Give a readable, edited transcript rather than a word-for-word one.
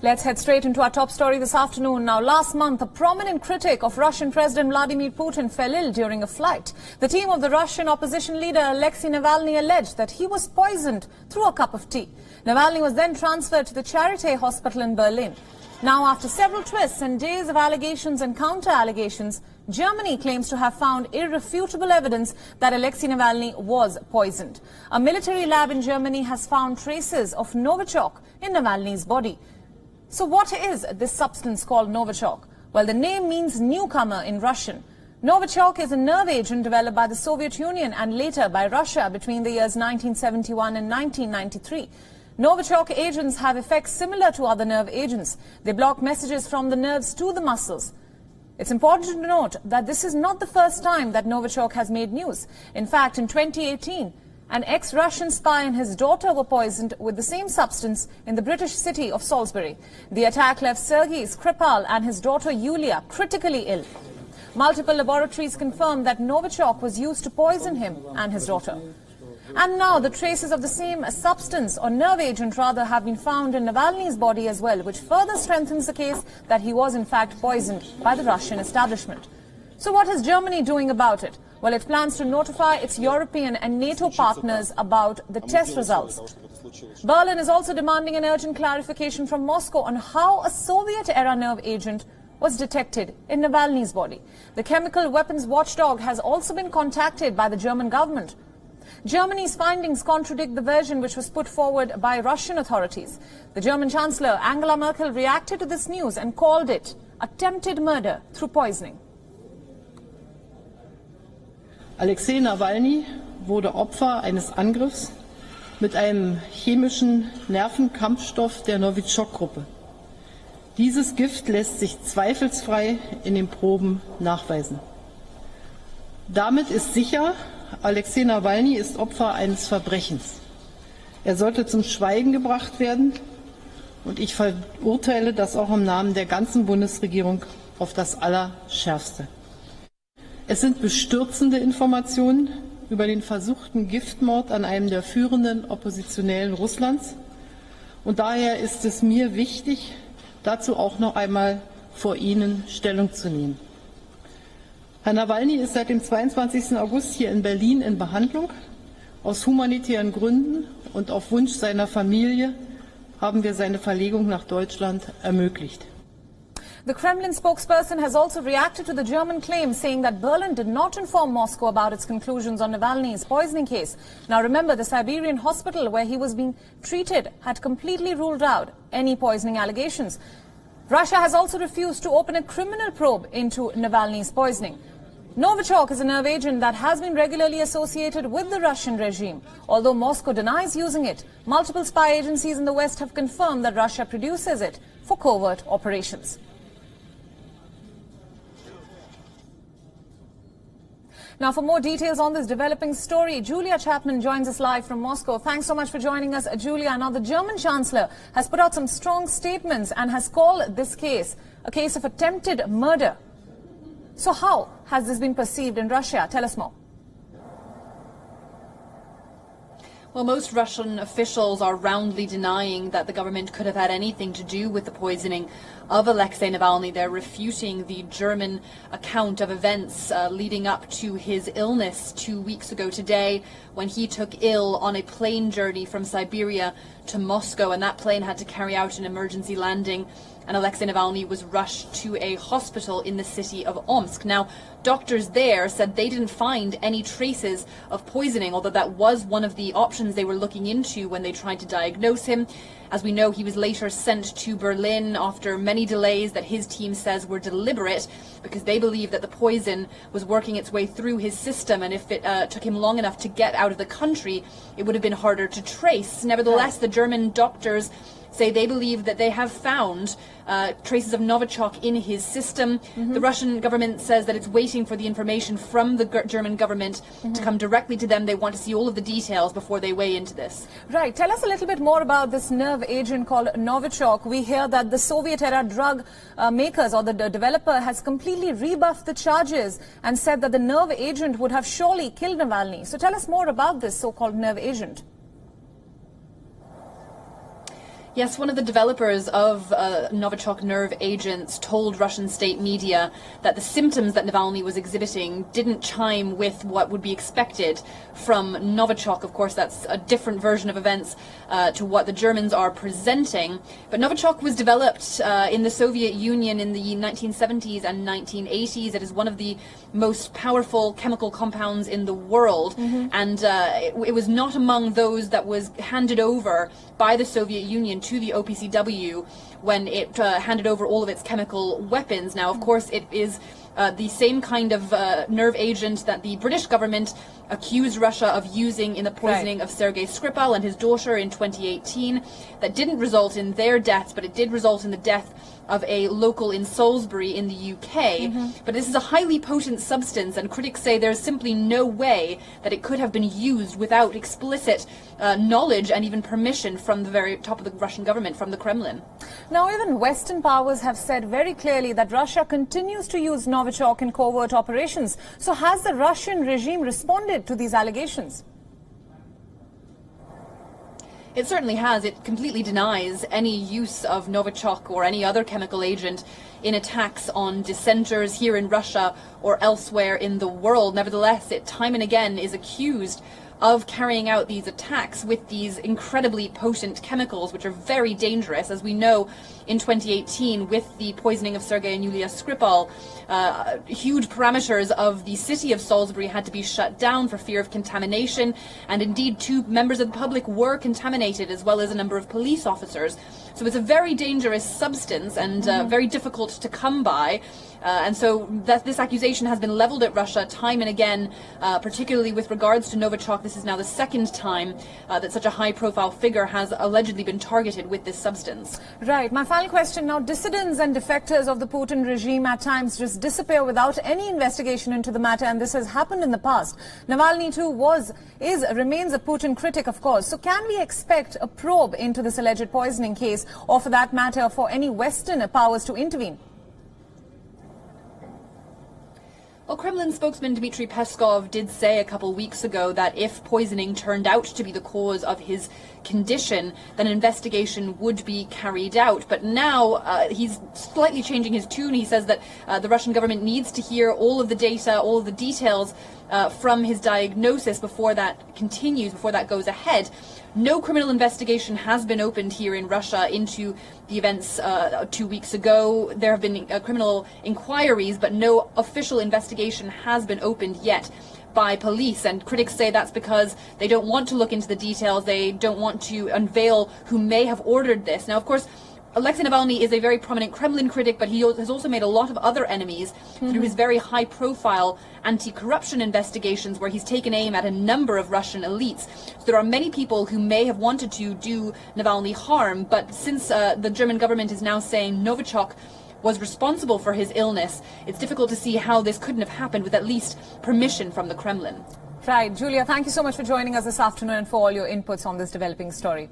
Let's head straight into our top story this afternoon. Now, last month, a prominent critic of Russian President Vladimir Putin fell ill during a flight. The team of the Russian opposition leader Alexei Navalny alleged that he was poisoned through a cup of tea. Navalny was then transferred to the Charité hospital in Berlin. Now, after several twists and days of allegations and counter-allegations, Germany claims to have found irrefutable evidence that Alexei Navalny was poisoned. A military lab in Germany has found traces of Novichok in Navalny's body. So what is this substance called Novichok? Well, the name means newcomer in Russian. Novichok is a nerve agent developed by the Soviet Union and later by Russia between the years 1971 and 1993. Novichok agents have effects similar to other nerve agents. They block messages from the nerves to the muscles. It's important to note that this is not the first time that Novichok has made news. In fact, in 2018, an ex-Russian spy and his daughter were poisoned with the same substance in the British city of Salisbury. The attack left Sergei Skripal and his daughter Yulia critically ill. Multiple laboratories confirmed that Novichok was used to poison him and his daughter. And now the traces of the same substance, or nerve agent rather, have been found in Navalny's body as well, which further strengthens the case that he was in fact poisoned by the Russian establishment. So what is Germany doing about it? Well, it plans to notify its European and NATO partners about the test results. Berlin is also demanding an urgent clarification from Moscow on how a Soviet-era nerve agent was detected in Navalny's body. The chemical weapons watchdog has also been contacted by the German government. Germany's findings contradict the version which was put forward by Russian authorities. The German Chancellor Angela Merkel reacted to this news and called it attempted murder through poisoning. Alexei Nawalny wurde Opfer eines Angriffs mit einem chemischen Nervenkampfstoff der Novichok-Gruppe. Dieses Gift lässt sich zweifelsfrei in den Proben nachweisen. Damit ist sicher, Alexei Nawalny ist Opfer eines Verbrechens. Er sollte zum Schweigen gebracht werden und ich verurteile das auch im Namen der ganzen Bundesregierung auf das Allerschärfste. Es sind bestürzende Informationen über den versuchten Giftmord an einem der führenden Oppositionellen Russlands. Und daher ist es mir wichtig, dazu auch noch einmal vor Ihnen Stellung zu nehmen. Herr Nawalny ist seit dem 22. August hier in Berlin in Behandlung. Aus humanitären Gründen und auf Wunsch seiner Familie haben wir seine Verlegung nach Deutschland ermöglicht. The Kremlin spokesperson has also reacted to the German claim, saying that Berlin did not inform Moscow about its conclusions on Navalny's poisoning case. Now remember, the Siberian hospital where he was being treated had completely ruled out any poisoning allegations. Russia has also refused to open a criminal probe into Navalny's poisoning. Novichok is a nerve agent that has been regularly associated with the Russian regime. Although Moscow denies using it, multiple spy agencies in the West have confirmed that Russia produces it for covert operations. Now, for more details on this developing story, Julia Chapman joins us live from Moscow. Thanks so much for joining us, Julia. Now, the German Chancellor has put out some strong statements and has called this case a case of attempted murder. So how has this been perceived in Russia? Tell us more. Well, most Russian officials are roundly denying that the government could have had anything to do with the poisoning of Alexei Navalny. They're refuting the German account of events leading up to his illness 2 weeks ago today, when he took ill on a plane journey from Siberia to Moscow, and that plane had to carry out an emergency landing, and Alexei Navalny was rushed to a hospital in the city of Omsk. Now, doctors there said they didn't find any traces of poisoning, although that was one of the options they were looking into when they tried to diagnose him. As we know, he was later sent to Berlin after many delays that his team says were deliberate, because they believe that the poison was working its way through his system, and if it took him long enough to get out of the country, it would have been harder to trace. Nevertheless, the German doctors say they believe that they have found traces of Novichok in his system. The Russian government says that it's waiting for the information from the German government to come directly to them. They want to see all of the details before they weigh into this. Right. Tell us a little bit more about this nerve agent called Novichok. We hear that the Soviet-era drug makers, or the developer, has completely rebuffed the charges and said that the nerve agent would have surely killed Navalny. So tell us more about this so-called nerve agent. Yes, one of the developers of Novichok nerve agents told Russian state media that the symptoms that Navalny was exhibiting didn't chime with what would be expected from Novichok. Of course, that's a different version of events to what the Germans are presenting. But Novichok was developed in the Soviet Union in the 1970s and 1980s. It is one of the most powerful chemical compounds in the world. And it was not among those that was handed over by the Soviet Union to the OPCW when it handed over all of its chemical weapons. Now, of course, it is the same kind of nerve agent that the British government accused Russia of using in the poisoning of Sergei Skripal and his daughter in 2018. That didn't result in their deaths, but it did result in the death of a local in Salisbury in the UK. But this is a highly potent substance, and critics say there's simply no way that it could have been used without explicit knowledge and even permission from the very top of the Russian government, from the Kremlin. Now, even Western powers have said very clearly that Russia continues to use Novichok in covert operations. So has the Russian regime responded to these allegations? It certainly has. It completely denies any use of Novichok or any other chemical agent in attacks on dissenters here in Russia or elsewhere in the world. Nevertheless, it time and again is accused of carrying out these attacks with these incredibly potent chemicals, which are very dangerous. As we know, in 2018, with the poisoning of Sergei and Yulia Skripal, huge parameters of the city of Salisbury had to be shut down for fear of contamination, and indeed 2 members of the public were contaminated, as well as a number of police officers. So it's a very dangerous substance and very difficult to come by. And so this accusation has been leveled at Russia time and again, particularly with regards to Novichok. This is now the second time that such a high-profile figure has allegedly been targeted with this substance. Right. My final question now. Dissidents and defectors of the Putin regime at times just disappear without any investigation into the matter, and this has happened in the past. Navalny too remains a Putin critic, of course. So can we expect a probe into this alleged poisoning case, or for that matter, for any Western powers to intervene? Well, Kremlin spokesman Dmitry Peskov did say a couple weeks ago that if poisoning turned out to be the cause of his condition, then an investigation would be carried out. But now he's slightly changing his tune. He says that the Russian government needs to hear all of the data, all of the details from his diagnosis before that continues, before that goes ahead. No criminal investigation has been opened here in Russia into the events 2 weeks ago. There have been criminal inquiries, but no official investigation has been opened yet by police. And critics say that's because they don't want to look into the details. They don't want to unveil who may have ordered this. Now, of course, Alexei Navalny is a very prominent Kremlin critic, but he has also made a lot of other enemies through his very high-profile anti-corruption investigations, where he's taken aim at a number of Russian elites. So there are many people who may have wanted to do Navalny harm, but since the German government is now saying Novichok was responsible for his illness, it's difficult to see how this couldn't have happened with at least permission from the Kremlin. Right. Julia, thank you so much for joining us this afternoon and for all your inputs on this developing story.